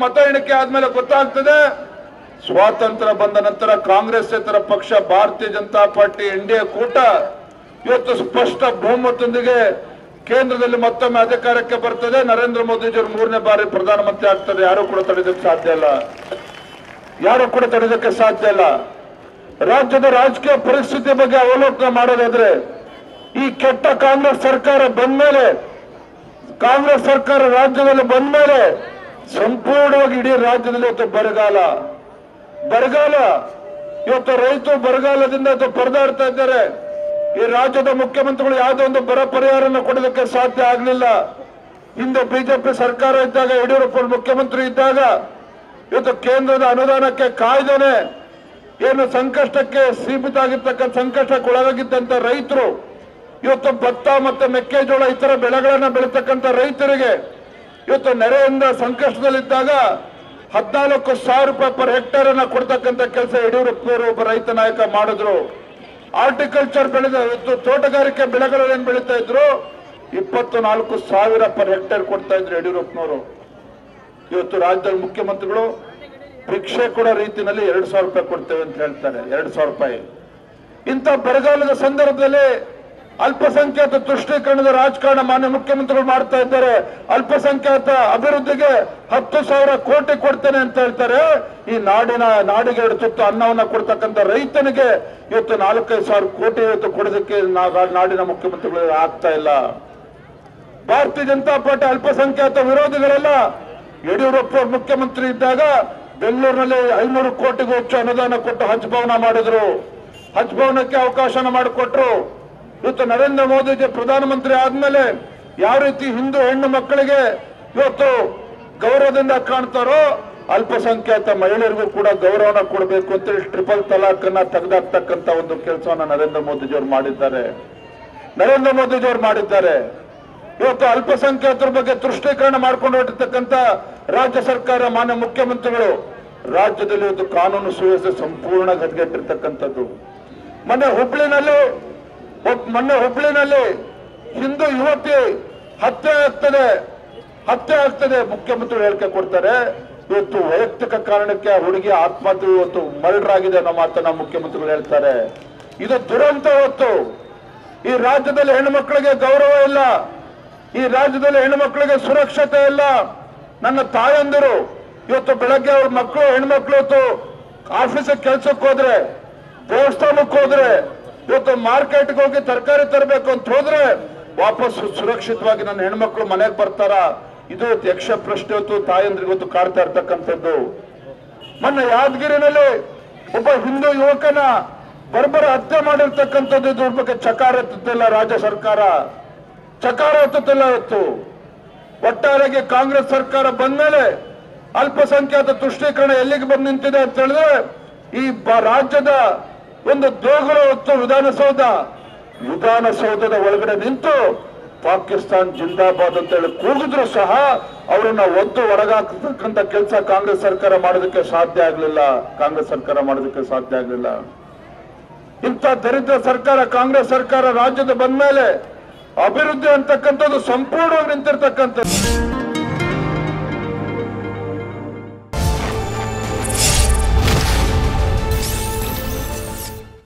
ಮತ ಎಣಿಕೆ ಆದ್ಮೇಲೆ ಗೊತ್ತಾಗ್ತದೆ ಸ್ವಾತಂತ್ರ್ಯ ಬಂದ ನಂತರ ಕಾಂಗ್ರೆಸ್ಸೇತರ ಪಕ್ಷ ಭಾರತೀಯ ಜನತಾ ಪಾರ್ಟಿ ಎನ್ಡಿಎ ಕೂಟ ಇವತ್ತು ಸ್ಪಷ್ಟ ಬಹುಮತದೊಂದಿಗೆ ಕೇಂದ್ರದಲ್ಲಿ ಮತ್ತೊಮ್ಮೆ ಅಧಿಕಾರಕ್ಕೆ ಬರ್ತದೆ. ನರೇಂದ್ರ ಮೋದಿಜಿಯವರು 3ನೇ ಬಾರಿ ಪ್ರಧಾನಮಂತ್ರಿ ಆಗ್ತಾರೆ. ಯಾರು ಕೂಡ ತಡೆಯೋದಕ್ಕೆ ಸಾಧ್ಯ ಇಲ್ಲ, ಯಾರು ಕೂಡ ತಡೆಯೋದಕ್ಕೆ ಸಾಧ್ಯ ಇಲ್ಲ. ರಾಜ್ಯದ ರಾಜಕೀಯ ಪರಿಸ್ಥಿತಿ ಬಗ್ಗೆ ಅವಲೋಕನ ಮಾಡೋದಾದ್ರೆ ಈ ಕೆಟ್ಟ ಕಾಂಗ್ರೆಸ್ ಸರ್ಕಾರ ಬಂದ್ಮೇಲೆ, ಕಾಂಗ್ರೆಸ್ ಸರ್ಕಾರ ರಾಜ್ಯದಲ್ಲಿ ಬಂದ್ಮೇಲೆ ಸಂಪೂರ್ಣವಾಗಿ ಇಡೀ ರಾಜ್ಯದಲ್ಲಿ ಇವತ್ತು ಬರಗಾಲ ಇವತ್ತು ರೈತರು ಬರಗಾಲದಿಂದ ಇವತ್ತು ಪರದಾಡ್ತಾ ಇದ್ದಾರೆ. ಈ ರಾಜ್ಯದ ಮುಖ್ಯಮಂತ್ರಿಗಳು ಯಾವುದೋ ಒಂದು ಬರ ಪರಿಹಾರನ ಕೊಡೋದಕ್ಕೆ ಸಾಧ್ಯ ಆಗಲಿಲ್ಲ. ಹಿಂದೆ ಬಿಜೆಪಿ ಸರ್ಕಾರ ಇದ್ದಾಗ, ಯಡಿಯೂರಪ್ಪ ಮುಖ್ಯಮಂತ್ರಿ ಇದ್ದಾಗ ಇವತ್ತು ಕೇಂದ್ರದ ಅನುದಾನಕ್ಕೆ ಕಾಯ್ದೇನೆ ಏನು ಸಂಕಷ್ಟಕ್ಕೆ ಸೀಮಿತ ಆಗಿರ್ತಕ್ಕಂಥ ಸಂಕಷ್ಟಕ್ಕೆ ಒಳಗಾಗಿದ್ದಂತ ರೈತರು ಇವತ್ತು ಭತ್ತ ಮತ್ತು ಮೆಕ್ಕೆಜೋಳ ಇತರ ಬೆಳೆಗಳನ್ನ ಬೆಳೀತಕ್ಕಂಥ ರೈತರಿಗೆ ಇವತ್ತು ನೆರೆಯಿಂದ ಸಂಕಷ್ಟದಲ್ಲಿದ್ದಾಗ 14,000 ರೂಪಾಯಿ ಪರ್ ಹೆಕ್ಟೇರ್ ಅನ್ನ ಕೊಡ್ತಕ್ಕಂಥ ಕೆಲಸ ಯಡಿಯೂರಪ್ಪನವರು ಒಬ್ಬ ರೈತ ನಾಯಕ ಮಾಡಿದ್ರು. ಆರ್ಟಿಕಲ್ಚರ್ ಬೆಳೆದ ಇವತ್ತು ತೋಟಗಾರಿಕೆ ಬೆಳೆಗಳೇನು ಬೆಳೀತಾ ಇದ್ರು 24,000 ಪರ್ ಹೆಕ್ಟೇರ್ ಕೊಡ್ತಾ ಇದ್ರು ಯಡಿಯೂರಪ್ಪನವರು. ಇವತ್ತು ರಾಜ್ಯದ ಮುಖ್ಯಮಂತ್ರಿಗಳು ಭಿಕ್ಷೆ ಕೊಡೋ ರೀತಿಯಲ್ಲಿ 2,000 ರೂಪಾಯಿ ಕೊಡ್ತೇವೆ ಅಂತ ಹೇಳ್ತಾರೆ. 2,000 ರೂಪಾಯಿ. ಇಂಥ ಬರಗಾಲದ ಸಂದರ್ಭದಲ್ಲಿ ಅಲ್ಪಸಂಖ್ಯಾತ ತುಷ್ಟೀಕರಣದ ರಾಜಕಾರಣ ಮಾನ್ಯ ಮುಖ್ಯಮಂತ್ರಿಗಳು ಮಾಡ್ತಾ ಇದ್ದಾರೆ. ಅಲ್ಪಸಂಖ್ಯಾತ ಅಭಿವೃದ್ಧಿಗೆ 10,000 ಕೋಟಿ ಕೊಡ್ತೇನೆ ಅಂತ ಹೇಳ್ತಾರೆ. ಈ ನಾಡಿಗೆ 2 ತುತ್ತು ಅನ್ನವನ್ನ ಕೊಡ್ತಕ್ಕಂಥ ರೈತನಿಗೆ ಇವತ್ತು 4,500 ಕೋಟಿ ಇವತ್ತು ಕೊಡೋದಕ್ಕೆ ನಾಡಿನ ಮುಖ್ಯಮಂತ್ರಿಗಳು ಆಗ್ತಾ ಇಲ್ಲ. ಭಾರತೀಯ ಜನತಾ ಪಾರ್ಟಿ ಅಲ್ಪಸಂಖ್ಯಾತ ವಿರೋಧಿಗಳೆಲ್ಲ ಯಡಿಯೂರಪ್ಪ ಮುಖ್ಯಮಂತ್ರಿ ಇದ್ದಾಗ ಬೆಂಗಳೂರಿನಲ್ಲಿ 500 ಕೋಟಿಗೂ ಹೆಚ್ಚು ಅನುದಾನ ಕೊಟ್ಟು ಹಜ್ ಭವನ ಮಾಡಿದ್ರು. ಹಜ್ ಭವನಕ್ಕೆ ಅವಕಾಶನ ಮಾಡಿಕೊಟ್ರು. ಇವತ್ತು ನರೇಂದ್ರ ಮೋದಿಜಿ ಪ್ರಧಾನಮಂತ್ರಿ ಆದ್ಮೇಲೆ ಯಾವ ರೀತಿ ಹಿಂದೂ ಹೆಣ್ಣು ಮಕ್ಕಳಿಗೆ ಇವತ್ತು ಗೌರವದಿಂದ ಕಾಣ್ತಾರೋ ಅಲ್ಪಸಂಖ್ಯಾತ ಮಹಿಳೆಯರಿಗೂ ಕೂಡ ಗೌರವನ ಕೊಡಬೇಕು ಅಂತೇಳಿ ಟ್ರಿಪಲ್ ತಲಾಕ್ ಅನ್ನ ತೆಗೆದಾಕ್ತಕ್ಕಂಥ ಒಂದು ಕೆಲಸವನ್ನ ನರೇಂದ್ರ ಮೋದಿಜಿಯವರು ಮಾಡಿದ್ದಾರೆ. ಇವತ್ತು ಅಲ್ಪಸಂಖ್ಯಾತರ ಬಗ್ಗೆ ತುಷ್ಟೀಕರಣ ಮಾಡ್ಕೊಂಡು ಹೊರಟಿರ್ತಕ್ಕಂಥ ರಾಜ್ಯ ಸರ್ಕಾರ ಮಾನ್ಯ ಮುಖ್ಯಮಂತ್ರಿಗಳು ರಾಜ್ಯದಲ್ಲಿ ಇವತ್ತು ಕಾನೂನು ಸುವ್ಯವಸ್ಥೆ ಸಂಪೂರ್ಣ ಗದ್ಗೆಟ್ಟಿರ್ತಕ್ಕಂಥದ್ದು. ಮೊನ್ನೆ ಹುಬ್ಳಿನಲ್ಲಿ ಹಿಂದೂ ಯುವತಿ ಹತ್ಯೆ ಆಗ್ತದೆ ಮುಖ್ಯಮಂತ್ರಿಗಳು ಹೇಳಿಕೆ ಕೊಡ್ತಾರೆ. ಇವತ್ತು ವೈಯಕ್ತಿಕ ಕಾರಣಕ್ಕೆ ಆ ಹುಡುಗಿ ಆತ್ಮಹತ್ಯೆ ಇವತ್ತು ಮರ್ಡರ್ ಆಗಿದೆ ಅನ್ನೋ ಮಾತನ್ನ ಮುಖ್ಯಮಂತ್ರಿಗಳು ಹೇಳ್ತಾರೆ. ಇದು ದುರಂತ. ಇವತ್ತು ಈ ರಾಜ್ಯದಲ್ಲಿ ಹೆಣ್ಣುಮಕ್ಕಳಿಗೆ ಗೌರವ ಇಲ್ಲ, ಈ ರಾಜ್ಯದಲ್ಲಿ ಹೆಣ್ಣುಮಕ್ಕಳಿಗೆ ಸುರಕ್ಷತೆ ಇಲ್ಲ. ನನ್ನ ತಾಯಂದಿರು ಇವತ್ತು ಬೆಳಗ್ಗೆ ಅವ್ರ ಮಕ್ಕಳು ಹೆಣ್ಮಕ್ಳು ಇವತ್ತು ಆಫೀಸಿಗೆ ಕೆಲ್ಸಕ್ಕೆ ಹೋದ್ರೆ, ದೇವಸ್ಥಾನಕ್ಕೆ ಹೋದ್ರೆ, ಇವತ್ತು ಮಾರ್ಕೆಟ್ಗೆ ಹೋಗಿ ತರಕಾರಿ ತರಬೇಕು ಅಂತ ಹೋದ್ರೆ ವಾಪಸ್ ಸುರಕ್ಷಿತವಾಗಿ ನನ್ನ ಹೆಣ್ಮಕ್ಳು ಮನೆಗೆ ಬರ್ತಾರ? ಇದು ಯಕ್ಷ ಪ್ರಶ್ನೆ ಇವತ್ತು ತಾಯಂದ್ರಿಗೆ ಇವತ್ತು ಕಾಡ್ತಾ ಇರ್ತಕ್ಕಂಥದ್ದು. ಮೊನ್ನೆ ಯಾದಗಿರಿನಲ್ಲಿ ಒಬ್ಬ ಹಿಂದೂ ಯುವಕನ ಬರ್ಬರ ಹತ್ಯೆ ಮಾಡಿರ್ತಕ್ಕಂಥದ್ದು. ಇದ್ರ ಬಗ್ಗೆ ಚಕಾರ ಎತ್ತುತ್ತಿಲ್ಲ ರಾಜ್ಯ ಸರ್ಕಾರ, ಚಕಾರ ಎತ್ತುತ್ತಿಲ್ಲ. ಇವತ್ತು ಒಟ್ಟಾರೆಗೆ ಕಾಂಗ್ರೆಸ್ ಸರ್ಕಾರ ಬಂದ್ಮೇಲೆ ಅಲ್ಪಸಂಖ್ಯಾತ ತುಷ್ಟೀಕರಣ ಎಲ್ಲಿಗೆ ಬಂದು ನಿಂತಿದೆ ಅಂತ ಹೇಳಿದ್ರೆ ಈ ರಾಜ್ಯದ ಒಂದು ದೇಗುಲ ಹೊತ್ತು ವಿಧಾನಸೌಧದ ಒಳಗಡೆ ನಿಂತು ಪಾಕಿಸ್ತಾನ್ ಜಿಂದಾಬಾದ್ ಅಂತ ಹೇಳಿ ಕೂಗಿದ್ರು ಸಹ ಅವರನ್ನ ಒದ್ದು ಹೊರಗಾಕತಕ್ಕಂಥ ಕೆಲಸ ಕಾಂಗ್ರೆಸ್ ಸರ್ಕಾರ ಮಾಡೋದಕ್ಕೆ ಸಾಧ್ಯ ಆಗ್ಲಿಲ್ಲ. ಇಂಥ ದರಿದ್ರ ಸರ್ಕಾರ ಕಾಂಗ್ರೆಸ್ ಸರ್ಕಾರ ರಾಜ್ಯದ ಬಂದ್ಮೇಲೆ ಅಭಿವೃದ್ಧಿ ಅಂತಕ್ಕಂಥದ್ದು ಸಂಪೂರ್ಣವಾಗಿ ನಿಂತಿರ್ತಕ್ಕಂಥದ್ದು.